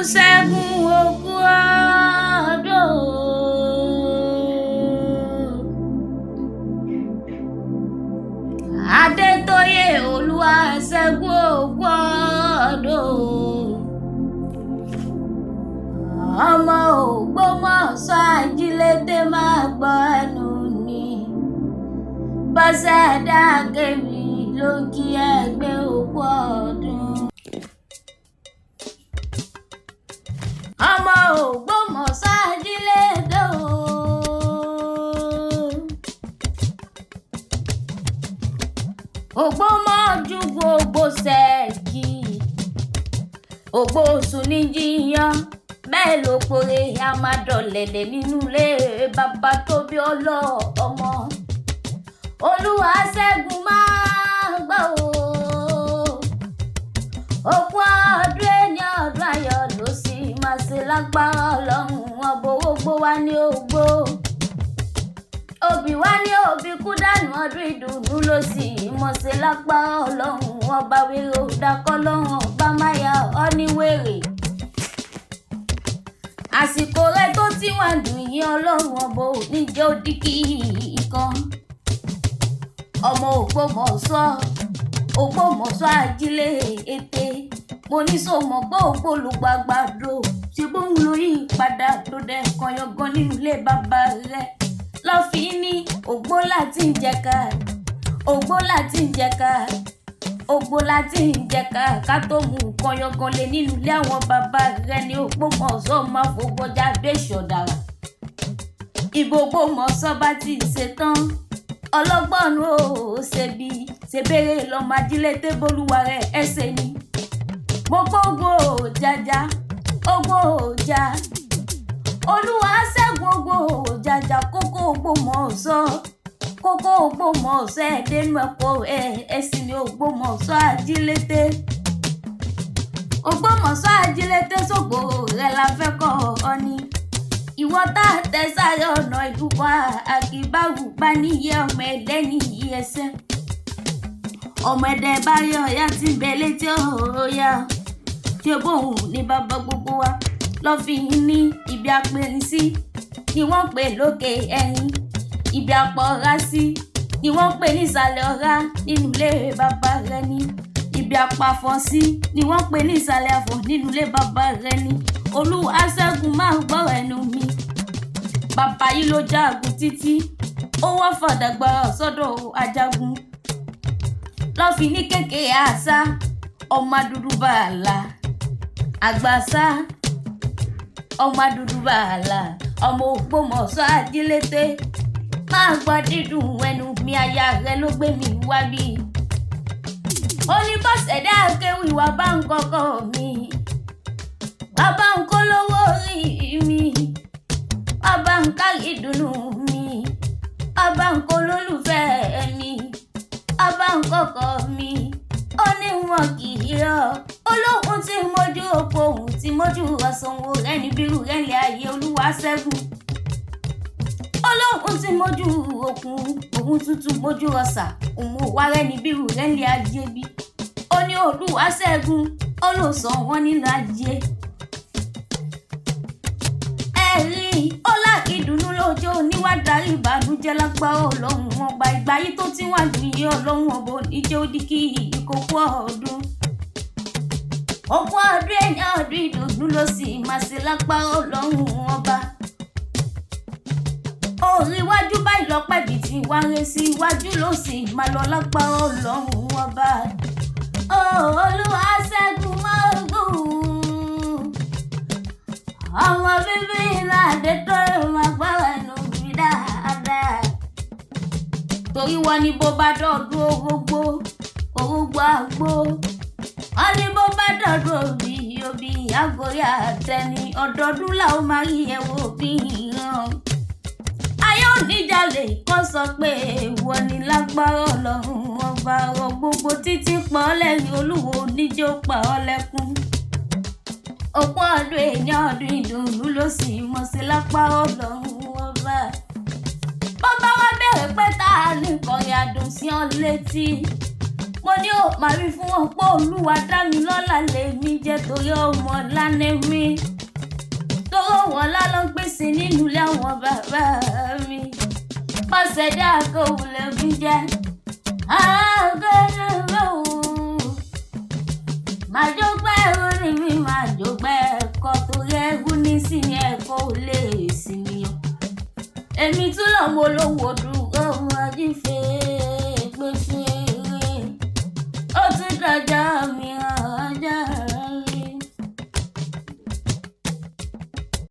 Oluwasegun Oguado. Adétóyè Oluwasegun Oguado. Ọmọ ogbomoso ajílété máa gbọ́ ẹnu ni. Bọ́sẹ̀ dákẹ́mi ló kí ẹgbẹ́ òkú ọdún. Ọmọ ogbomoso ajílété o. Ogbomoju gbogbo ṣẹ́ẹ̀kì. Ògbóṣù ní jiyàn. Bẹ́ẹ̀ ló pòrè a máa dọ̀lẹ̀lẹ̀ nínú ilé bàbá tó bí ọlọ́mọ. Oluwasegun máa gbọ́ o. Òkú ọdún ẹni ọdún ayọ̀ ló sì máa ṣe lágbára Ọlọ́run ọba ogbó wa ní ogbó. Òbí wa ní òbí kú dànù ọdún ìdùnnú ló sì mọ̀ ṣe lágbára Ọlọ́run ọba wèrè òdàkọ́ lọ́rùn ọba máyà ọ́ ní wèrè. Àsìkò rẹ tó tí wà dùn yín Ọlọ́run ọba ò ní jẹ́ òdì kí kan. Ọmọ Ògbómọ̀ṣọ́ ajílé ètè. Mo ní so mọ̀ pé ògbólùgbàgbàdo ṣe bóun ló yí padà tó dẹ̀ kan yangan nínú ilé bàbá rẹ̀. Lọ́fì ní ògbó láti ń jẹ̀ka, ògbó láti ń jẹ̀ka, ògbó láti ń jẹ̀ka ká tó mú nǹkan yangan lé nínú ilé àwọn bàbá rẹ̀ ní Ògbómọ̀ṣọ́ máa fògbọ́jà bẹ́ṣọ̀ dára. Ìbò Ògbómọ̀ṣọ́ bá ti ṣetán ọlọ́gbọ́n ó ṣebí ṣebére lọ́mọ ajílété bolúwa rẹ̀ ẹsẹ̀ ni. Mo gbogbo jaja ogbó ja Oluwasegun ogbó jaja kókó Ògbómọ̀ṣọ́ kókó Ògbómọ̀ṣọ́ ẹ̀dẹ́nu ẹ̀kọ́ ẹ̀sìn ní Ògbómọ̀ṣọ́ ajílété. Ògbómọ̀ṣọ́ ajílété sògbó rẹ̀ la fẹ́ kọ́ ọ ni. Ìwọ tá a tẹ sáré ọ̀nà ìlú wa àkìbáwù bá níyẹ ọmọ ẹ̀dẹ́ níyì ẹsẹ̀. Ọmọ ẹ̀dẹ́ bá yọ ọ̀yá tí ń bẹ létí ọ̀ọ́yà tí ó bóun ní bàbá gbogbo wa. Lọ́fì ní ibi apẹ̀rin sí ni wọ́n pè lókè ẹ̀yìn. Ibi apọ̀ra sí ni wọ́n pè ní ìsàlẹ̀ ọ̀rá nínú ilé bàbá rẹ̀ ni. Ibi apàfọ̀ sí ni wọ́n pè ní ìsàlẹ̀ àfọ̀ nínú ilé bàbá rẹ̀ ni. Oluwasegun máa gbọ́rọ̀ ẹnu mi. Bàbá yìí ló jagun títí ó wọ́ fàdàgbà sọ́dọ̀ ajagun. Lọ́fì ní kékeré àṣà ọmọ dúdú bàálà àgbàṣà ọmọ dúdú bàálà ọmọ Ògbómọ̀ṣọ́ ajílété. Máa gbọ́ dídùn ẹnu mi aya rẹ ló gbé mi wá bí. Ó ní bọ́sẹ̀ dákéwì wá bá ń kọ́kọ́ mi. Bàbá ń kó lówó orí mi. Bàbá ń kárí ìdùnnú mi. Bàbá ń kó lólùfẹ́ mi. Bàbá ń kọ́kọ́ mi. Ó ní wọn kì í rọ. Olóhùn tí mojú oko òun tí mojú ọ̀sánwó rẹ̀ ní bírú rẹ̀ lé ayé Oluwasegun. Olóhùn tí mojú okùn òun tuntun mojú ọ̀sà òun ò wá rẹ̀ ní bírú rẹ̀ lé ayé bí. Ó ní Oluwasegun ó lò sọ wọ́n nínú ayé. Ẹ̀rí ọlá ìdùnnú lójó oníwádàrí ìbànújẹ́ lágbára Ọlọ́run ọba. Ìgbà yìí tó ti wà nìyí Ọlọ́run ọba oníjẹ́ ó di kí ìkókó ọdún. Òkú ọdún ẹ̀yà ọdún ìdùnnú ló sì máa ṣe lágbára Ọlọ́run ọba. Orí iwájú báyìí lọ́pẹ́ bíi ti wá ń ré sí iwájú ló sì máa lọ lágbára Ọlọ́run ọba. Oluwasegun máa gùn. Ọmọ bíbí ìlàdé tó máa gbọ́rọ̀ ẹnu mi dáadáa. Torí wọ́n ní bó bá dọ̀dún orógbó àgbó. Wọ́n ní bó bá dọ̀dún òbí àgórí àtẹni. Ọdọọdún làwọn máa rí ẹ̀wọ̀ òbí ìran. Ayé oníjàlè kọ́ sọ pé èèwọ̀ ni lágbára Ọlọ́run ọba ọ̀rọ̀ gbogbo títí pa ọ́ lẹ́rìn Olúwo oníjó pa ọ́ lẹ́kún. Òkú ọdún èèyàn ọdún ìdùnnú ló sì mọ̀ sí lágbára Ọlọ́run ọba. Bàbá wa bẹ̀rẹ̀ pé tá a ní kọrin àdùn sí ọ létí. mo ní ó máa rí fún wọn pé Olúwa dá mi lọ́lá lèmi jẹ́ torí ọmọ lánàá mi torí wọn lálọ́ ń pèsè nínú ilé àwọn bàbá mi pàṣẹ dá àgọ́wùlẹ̀ mi jẹ́ máa jógbẹ́ orí mi máa jógbẹ́ ẹ̀kọ́ torí ẹ̀gún ní sí ẹ̀kọ́ ò lè sí nìyàn èmi tún lọ́mọ olówó dúró.